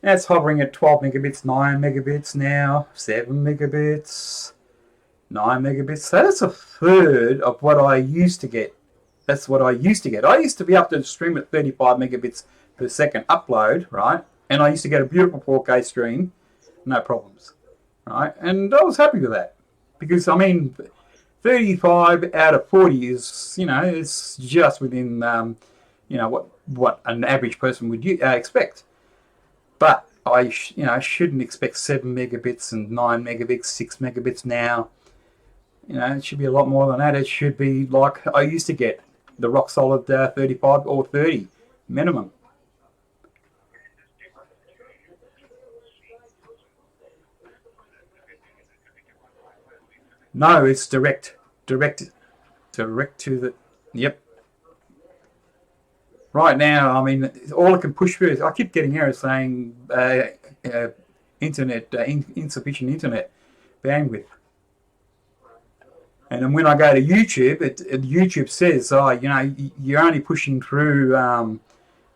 It's hovering at 12 megabits, 9 megabits now, 7 megabits, 9 megabits. So that's a third of what I used to get. That's what I used to get. I used to be able to stream at 35 megabits per second upload, right? And I used to get a beautiful 4K stream, no problems, right? And I was happy with that because, I mean, 35 out of 40 is, it's just within, what an average person would expect. But I shouldn't expect 7 megabits and 9 megabits, 6 megabits now. It should be a lot more than that. It should be like I used to get, the rock solid 35 or 30 minimum. No, it's direct to the. Yep. Right now, I mean, all I can push through is I keep getting errors saying uh, internet insufficient internet bandwidth. And then when I go to YouTube, YouTube says, oh, you're only pushing through,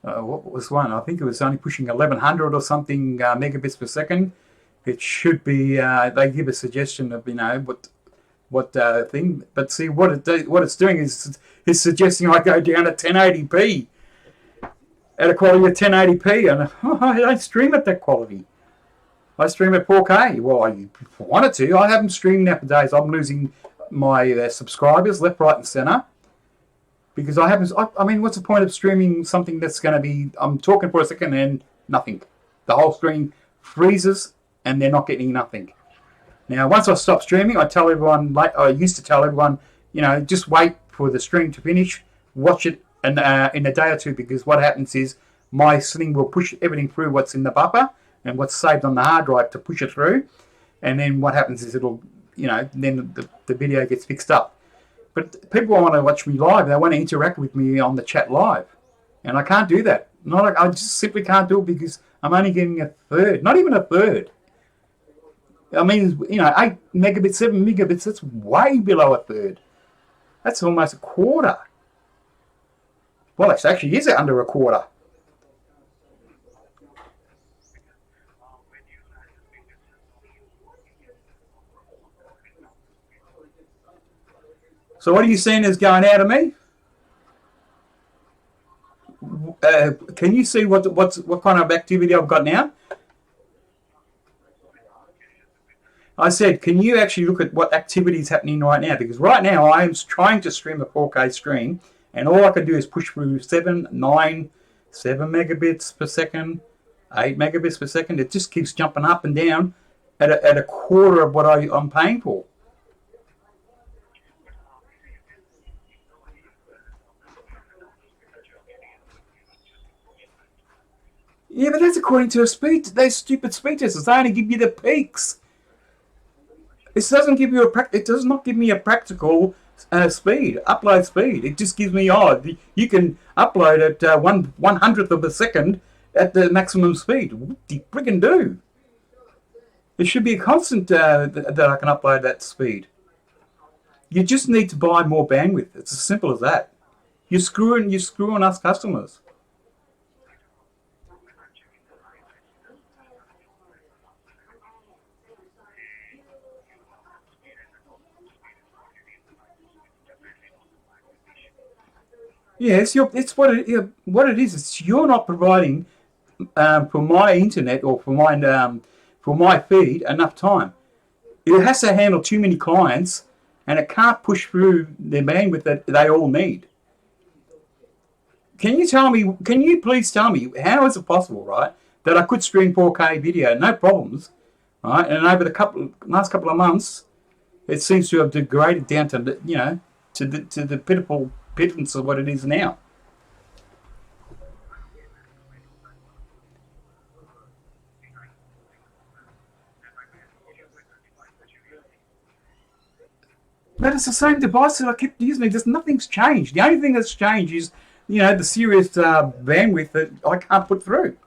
what was one? I think it was only pushing 1100 or something megabits per second. It should be, they give a suggestion of, what thing. But see, what it's doing is it's suggesting I go down to 1080p at a quality of 1080p. And I don't stream at that quality. I stream at 4K. Well, I wanted to. I haven't streamed now for days. I'm losing my subscribers left, right, and center because I haven't. I mean, what's the point of streaming something that's going to be? I'm talking for a second and nothing. The whole stream freezes and they're not getting nothing. Now, once I stop streaming, I tell everyone. Like I used to tell everyone, just wait for the stream to finish. Watch it in a day or two because what happens is my thing will push everything through what's in the buffer and what's saved on the hard drive to push it through. And then what happens is it'll, then the video gets fixed up. But people want to watch me live. They want to interact with me on the chat live. And I can't do that. I just simply can't do it because I'm only getting a third. Not even a third. I mean, 8 megabits, 7 megabits, that's way below a third. That's almost a quarter. Well, it actually is under a quarter. So what are you seeing is going out of me? Can you see what kind of activity I've got now? I said, can you actually look at what activity is happening right now? Because right now I am trying to stream a 4K stream, and all I can do is push through 7, 9, 7 megabits per second, 8 megabits per second. It just keeps jumping up and down at a quarter of what I'm paying for. Yeah, but that's according to a speed. Those stupid speed testers. They only give you the peaks. It doesn't give you It does not give me a practical upload speed. It just gives me you can upload at 1/100th of a second at the maximum speed. What do you friggin' do? It should be a constant that I can upload that speed. You just need to buy more bandwidth. It's as simple as that. You're screwing us customers. Yeah, it's what it is. It's you're not providing for my internet or for my feed enough time. It has to handle too many clients, and it can't push through the bandwidth that they all need. Can you tell me? Can you please tell me how is it possible, right, that I could stream 4K video, no problems, right, and over the last couple of months, it seems to have degraded down to to the pitiful pittance of what it is now. But it's the same device that I kept using. There's nothing's changed. The only thing that's changed is, the serious bandwidth that I can't put through.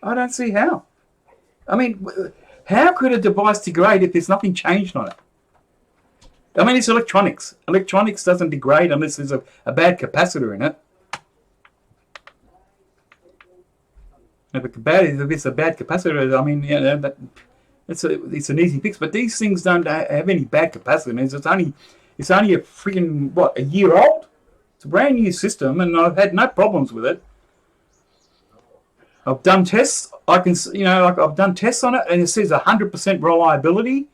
I don't see how. I mean, how could a device degrade if there's nothing changed on it? I mean, it's electronics. Electronics doesn't degrade unless there's a bad capacitor in it. If it's a bad capacitor, I mean, it's an easy fix. But these things don't have any bad capacitors. It's only a freaking a year old. It's a brand new system, and I've had no problems with it. I've done tests. I've done tests on it, and it says 100% reliability.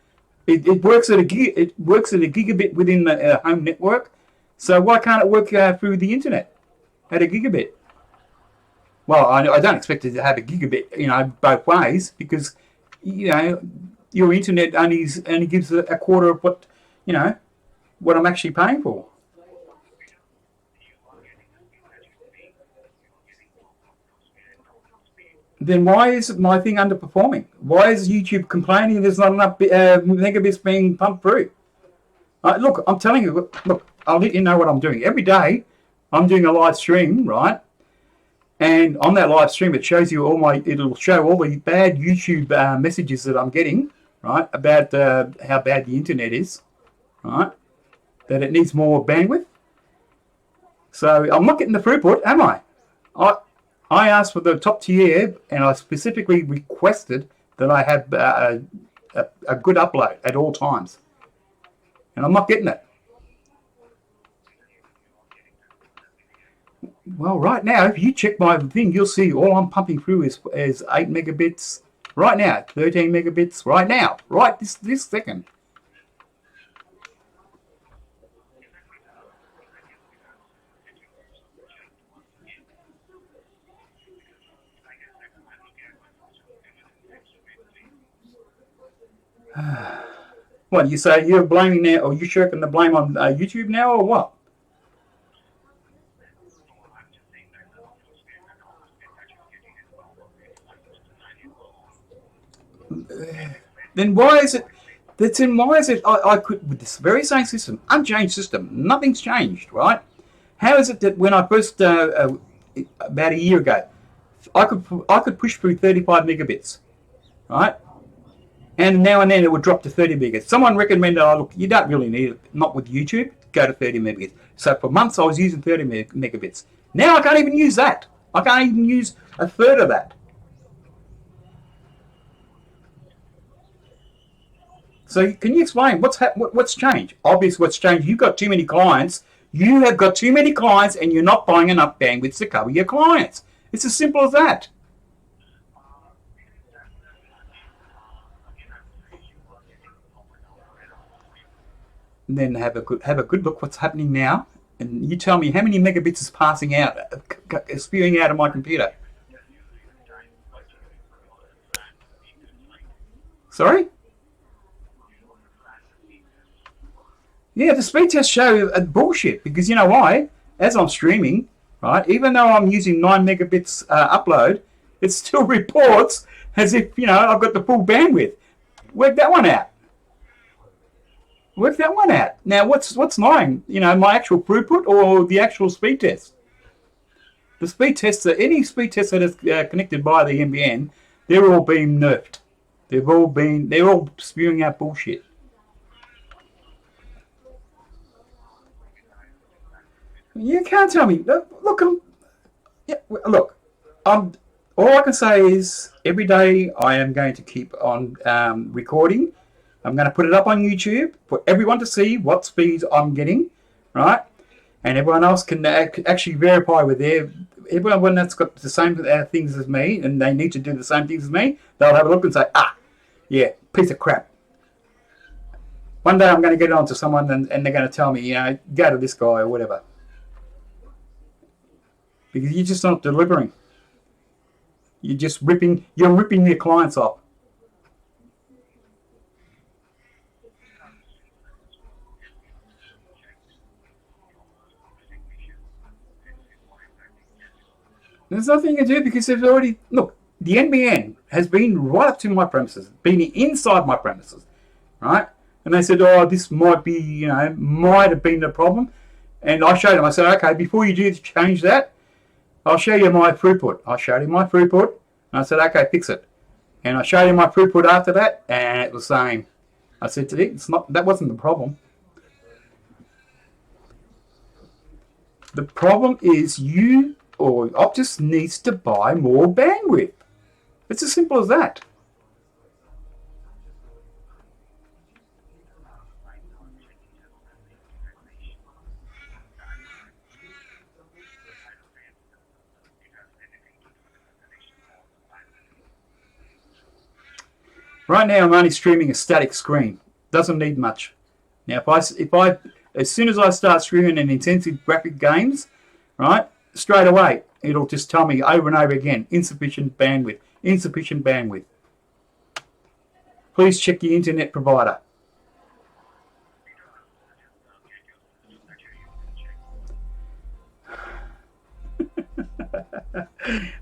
It works at a gigabit within the home network. So why can't it work through the internet at a gigabit? Well, I don't expect it to have a gigabit, both ways, because your internet only gives a quarter of what I'm actually paying for. Then why is my thing underperforming? Why is YouTube complaining there's not enough megabits being pumped through? Look, I'm telling you, look, I'll let you know what I'm doing. Every day, I'm doing a live stream, right? And on that live stream, it'll show all the bad YouTube messages that I'm getting, right? About how bad the internet is, right? That it needs more bandwidth. So I'm not getting the throughput, am I? I asked for the top tier, and I specifically requested that I have a good upload at all times, and I'm not getting it. Well, right now, if you check my thing, you'll see all I'm pumping through is 8 megabits right now, 13 megabits right now, right this second. What, you say you're blaming now, or you're shirking the blame on YouTube now, or what? Then why is it? I could, with this very same system, unchanged system, nothing's changed, right? How is it that when I first about a year ago, I could push through 35 megabits, right? And now and then it would drop to 30 megabits. Someone recommended, look, you don't really need it, not with YouTube, go to 30 megabits. So for months I was using 30 megabits. Now I can't even use that. I can't even use a third of that. So can you explain what's changed? Obviously what's changed, you've got too many clients. You have got too many clients and you're not buying enough bandwidth to cover your clients. It's as simple as that. And then have a good look what's happening now, and you tell me how many megabits is passing out, spewing out of my computer. Sorry? Yeah, the speed tests show bullshit, because you know why? As I'm streaming, right, even though I'm using 9 megabits upload, it still reports as if I've got the full bandwidth. Work that one out. Now, what's mine? My actual throughput or the actual speed test? The speed tests, any speed test that is connected by the NBN, they're all being nerfed. They're all spewing out bullshit. You can't tell me. Look, all I can say is every day I am going to keep on recording. I'm going to put it up on YouTube for everyone to see what speeds I'm getting, right? And everyone else can actually verify with everyone that's got the same things as me, and they need to do the same things as me. They'll have a look and say, yeah, piece of crap. One day I'm going to get on to someone and they're going to tell me, go to this guy or whatever. Because you're just not delivering. You're ripping your clients off. There's nothing you can do because they've already... Look, the NBN has been right up to my premises, been inside my premises, right? And they said, this might be, might have been the problem. And I showed them, I said, okay, before you do change that, I'll show you my throughput. I showed him my throughput, and I said, okay, fix it. And I showed him my throughput after that, and it was the same. I said to him, it's not, that wasn't the problem. The problem is you or Optus needs to buy more bandwidth. It's as simple as that. Right now, I'm only streaming a static screen. Doesn't need much. Now, as soon as I start streaming an intensive graphic games, right, straight away, it'll just tell me over and over again, insufficient bandwidth, insufficient bandwidth. Please check your internet provider.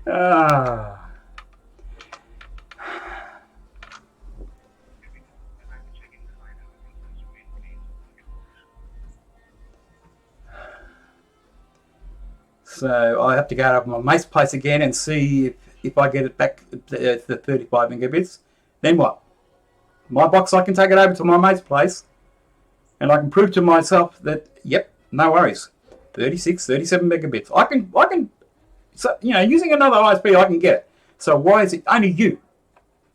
Ah. So I have to go to my mate's place again and see if I get it back to the 35 megabits. Then what? My box, I can take it over to my mate's place and I can prove to myself that, yep, no worries. 36, 37 megabits. I can, so, you know, using another ISP, I can get it. So why is it only you?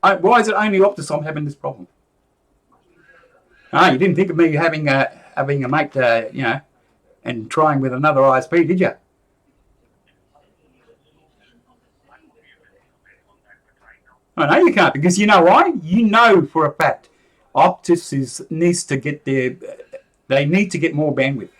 Why is it only Optus I'm having this problem? You didn't think of me having a mate, you know, and trying with another ISP, did you? I know you can't, because you know why? You know for a fact Optus needs to get they need to get more bandwidth.